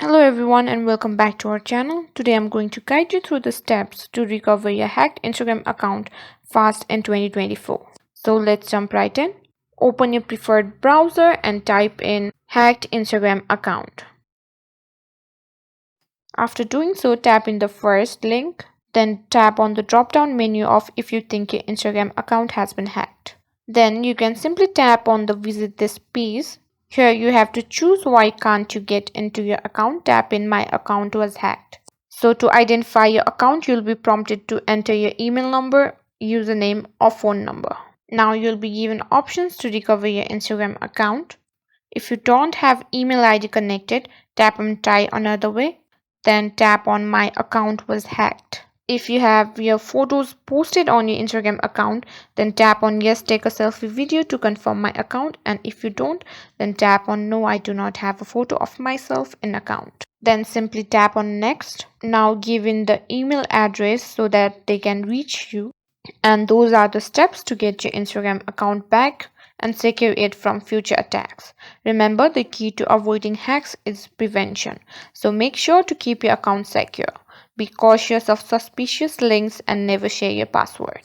Hello everyone and welcome back to our channel. Today I'm going to guide you through the steps to recover your hacked Instagram account fast in 2024. So let's jump right in. Open your preferred browser and type in hacked Instagram account. After doing so, tap in the first link, then tap on the drop down menu of if you think your Instagram account has been hacked. Then you can simply tap on the visit this page. Here you have to choose why can't you get into your account. Tap in my account was hacked. So to identify your account, you'll be prompted to enter your email number, username or phone number. Now you'll be given options to recover your Instagram account. If you don't have email ID connected, tap on try another way. Then tap on my account was hacked. If you have your photos posted on your Instagram account, then tap on yes, take a selfie video to confirm my account. And if you don't, then tap on no, I do not have a photo of myself in account. Then simply tap on next. Now give in the email address so that they can reach you. And those are the steps to get your Instagram account back and secure it from future attacks. Remember, the key to avoiding hacks is prevention. So make sure to keep your account secure. Be cautious of suspicious links and never share your password.